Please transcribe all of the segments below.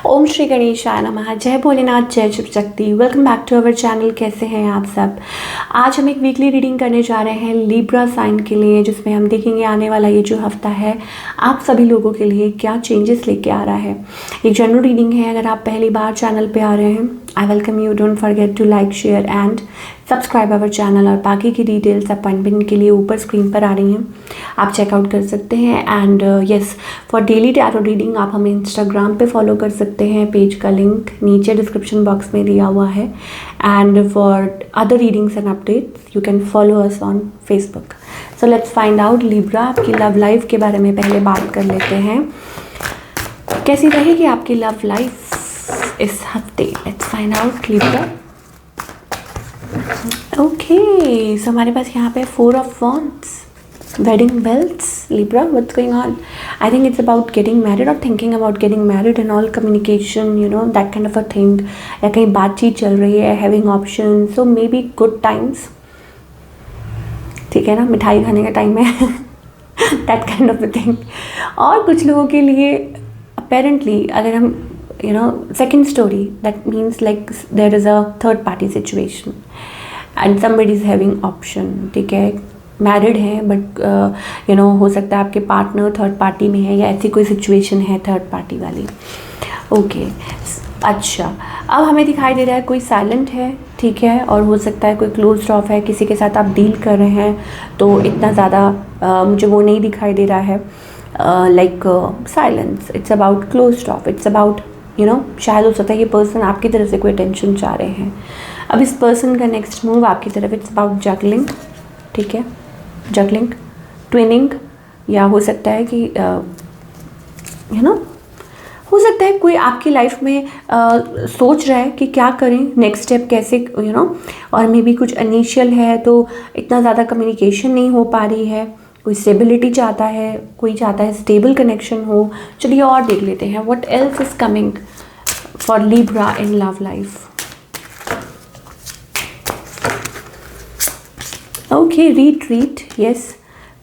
ओम श्री गणेशाय नमः। जय भोलेनाथ, जय Shiv Shakti. Welcome back to our channel. कैसे हैं आप सब? आज हम एक वीकली रीडिंग करने जा रहे हैं लिब्रा साइन के लिए, जिसमें हम देखेंगे आने वाला ये जो हफ्ता है आप सभी लोगों के लिए क्या चेंजेस लेके आ रहा है। एक जनरल रीडिंग है। अगर आप पहली बार चैनल पे आ रहे हैं, I welcome you. Don't forget to like, share and subscribe our channel. और बाकी की डिटेल्स अपॉइंटमेंट के लिए ऊपर स्क्रीन पर आ रही हैं, आप चेकआउट कर सकते हैं। And yes, for daily tarot reading आप हमें इंस्टाग्राम पे फॉलो कर सकते हैं। पेज का लिंक नीचे डिस्क्रिप्शन बॉक्स में दिया हुआ है। And for other readings and updates you can follow us on Facebook. So let's find out Libra, आपकी लव लाइफ के बारे में पहले बात कर लेते हैं। कैसी रहेगी आपकी लव लाइफ इस हफ्ते? Let's find out Libra. Okay, so हमारे पास यहाँ पे 4 of Wands, wedding bells. Libra, what's going on? I think it's about getting married or thinking about getting married and all, communication, you know, that kind of a thing. या कहीं बातचीत चल रही है, having options, so maybe good times. ठीक है ना, मिठाई खाने का टाइम है that kind of a thing. और कुछ लोगों के लिए apparently अगर हम second story, that means like there is a third party situation and somebody is having option. ठीक है, मैरिड है बट हो सकता है आपके पार्टनर थर्ड पार्टी में है या ऐसी कोई सिचुएशन है थर्ड पार्टी वाली। ओके, अच्छा, अब हमें दिखाई दे रहा है कोई साइलेंट है, ठीक है, और हो सकता है कोई क्लोज्ड ऑफ है, किसी के साथ आप डील कर रहे हैं तो इतना ज़्यादा मुझे वो नहीं दिखाई दे रहा है। Like silence, it's about closed of, it's about शायद हो सकता है ये पर्सन आपकी तरफ से कोई अटेंशन चाह रहे हैं। अब इस पर्सन का नेक्स्ट मूव आपकी तरफ, इट्स अबाउट जगलिंग, ठीक है, जगलिंग, ट्विनिंग, या हो सकता है कि हो सकता है कोई आपकी लाइफ में सोच रहा है कि क्या करें, नेक्स्ट स्टेप कैसे, और मे बी कुछ इनिशियल है तो इतना ज़्यादा कम्युनिकेशन नहीं हो पा रही है। कोई स्टेबिलिटी चाहता है, कोई चाहता है स्टेबल कनेक्शन हो। चलिए और देख लेते हैं what else is coming for Libra in love life. Okay, retreat, yes,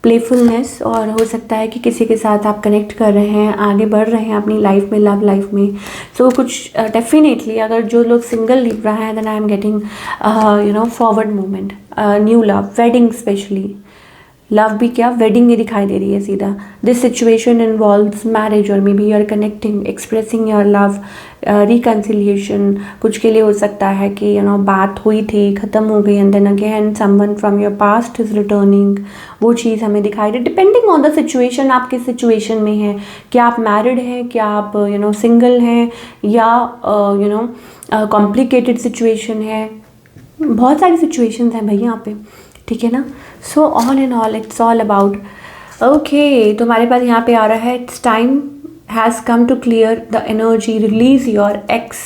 playfulness, और हो सकता है कि किसी के साथ आप कनेक्ट कर रहे हैं, आगे बढ़ रहे हैं अपनी लाइफ में, लव लाइफ में। सो कुछ डेफिनेटली अगर जो लोग सिंगल लिब्रा हैं, then I am getting forward movement, new love, wedding, specially love भी क्या, वेडिंग ही दिखाई दे रही है सीधा। दिस सिचुएशन इन्वॉल्व्स मैरिज और maybe you are connecting, expressing your love, reconciliation. कुछ के लिए हो सकता है कि बात हुई थी, ख़त्म हो गई, and then again someone from your past is returning. वो चीज़ हमें दिखाई दे, डिपेंडिंग ऑन द सिचुएशन, आप किस सिचुएशन में हैं, क्या आप मैरिड हैं, क्या आप सिंगल हैं, या कॉम्प्लिकेटेड सिचुएशन है। बहुत सारी सिचुएशंस हैं भाई यहाँ पे, ठीक है ना। So all in all it's all about okay. तो हमारे पास यहाँ पे आ रहा है it's time has come to clear the energy, release your ex.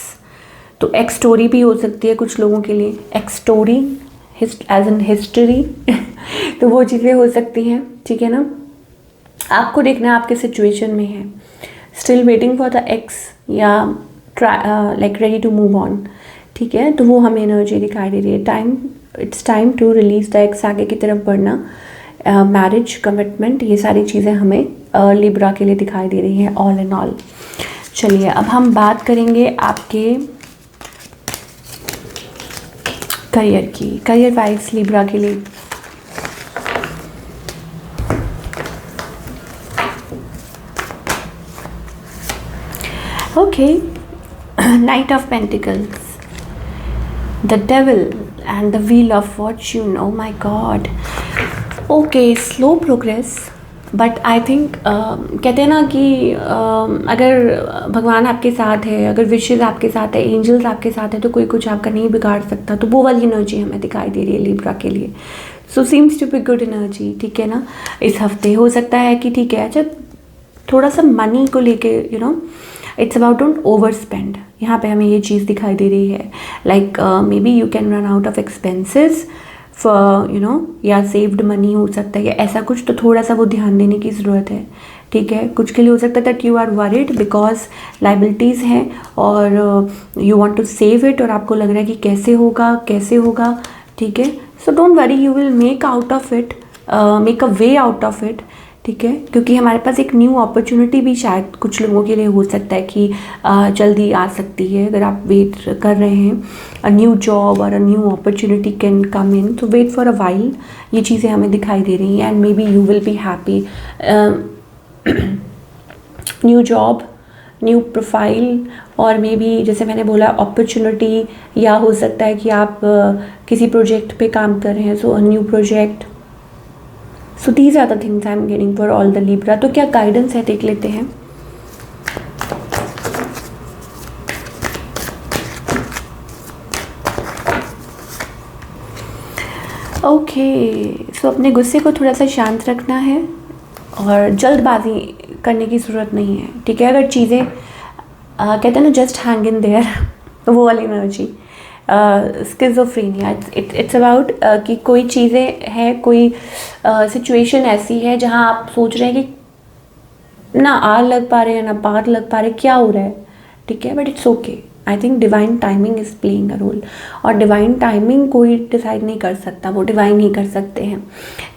तो एक्स स्टोरी भी हो सकती है कुछ लोगों के लिए, ex story as in history तो वो चीज़ें हो सकती हैं, ठीक है ना। आपको देखना आपके सिचुएशन में है, still waiting for the ex या like ready to move on, ठीक है। तो वो हमें एनर्जी दिखाई दे रही है। Time, it's time to release the ex, आगे की तरफ बढ़ना, मैरिज, कमिटमेंट, ये सारी चीज़ें हमें लिब्रा के लिए दिखाई दे रही हैं ऑल इन ऑल। चलिए अब हम बात करेंगे आपके करियर की, करियर वाइज लिब्रा के लिए। Okay, night of pentacles, the devil and the wheel of fortune. Oh my god. Okay, slow progress, but I think कहते हैं ना कि अगर भगवान आपके साथ है, अगर विशेज़ आपके साथ है, एंजल्स आपके साथ है, तो कोई कुछ आपका नहीं बिगाड़ सकता। तो वो वाली एनर्जी हमें दिखाई दे रही है लिब्रा के लिए। So seems to be good energy, ठीक है ना। इस हफ्ते हो सकता है कि ठीक है, अच्छा थोड़ा सा मनी को लेके it's about don't over spend. यहाँ पे हमें ये चीज़ दिखाई दे रही है, like may be you can run out of expenses for या सेव्ड मनी हो सकता है या ऐसा कुछ, तो थोड़ा सा वो ध्यान देने की ज़रूरत है, ठीक है। कुछ के लिए हो सकता है that you are worried because liabilities हैं और you want to save it, और आपको लग रहा है कि कैसे होगा, ठीक है। So don't worry, you will make out of it, make a way out of it, ठीक है, क्योंकि हमारे पास एक न्यू अपॉर्चुनिटी भी शायद कुछ लोगों के लिए हो सकता है कि जल्दी आ सकती है। अगर आप वेट कर रहे हैं, अ न्यू जॉब और a new opportunity can come in, तो वेट फॉर अ वाइल। ये चीज़ें हमें दिखाई दे रही हैं and may be you will be happy. New job, new profile, और मे बी जैसे मैंने बोला अपॉर्चुनिटी, या हो सकता है कि आप किसी प्रोजेक्ट पे काम कर रहे हैं, so a new project. So these are the things I am getting for all the Libra. तो क्या गाइडेंस है देख लेते हैं। ओके, सो अपने गुस्से को थोड़ा सा शांत रखना है और जल्दबाजी करने की ज़रूरत नहीं है, ठीक है। अगर चीज़ें कहते हैं ना जस्ट हैंग इन देयर, वो वाली एनर्जी, स्किज़ोफ्रेनिया, इट्स अबाउट कि कोई चीज़ें हैं, कोई सिचुएशन ऐसी है जहां आप सोच रहे हैं कि ना आग लग पा रहे हैं ना पार लग पा रहे, क्या हो रहा है, ठीक है, but it's okay. I think divine timing is playing a role, और डिवाइन टाइमिंग कोई डिसाइड नहीं कर सकता, वो डिवाइन ही कर सकते हैं,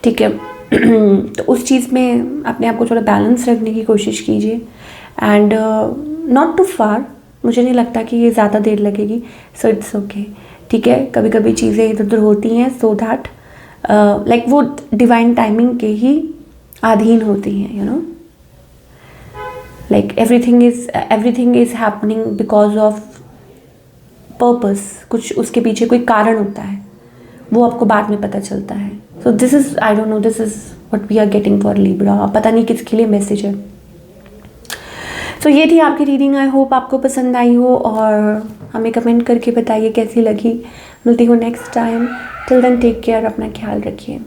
ठीक है। तो उस चीज़ में अपने आप को थोड़ा बैलेंस रखने की कोशिश कीजिए, एंड नॉट टू फार, मुझे नहीं लगता कि ये ज़्यादा देर लगेगी, सो इट्स ओके, ठीक है। कभी कभी चीज़ें इधर उधर होती हैं, सो दैट लाइक वो डिवाइन टाइमिंग के ही अधीन होती हैं, you know, like everything is happening because of purpose. कुछ उसके पीछे कोई कारण होता है, वो आपको बाद में पता चलता है। So this is, I don't know, this is what we are getting for Libra. पता नहीं किसके लिए मैसेज है। सो ये थी आपकी रीडिंग, आई होप आपको पसंद आई हो, और हमें कमेंट करके बताइए कैसी लगी। मिलती हूँ next time, till then take care, अपना ख्याल रखिए।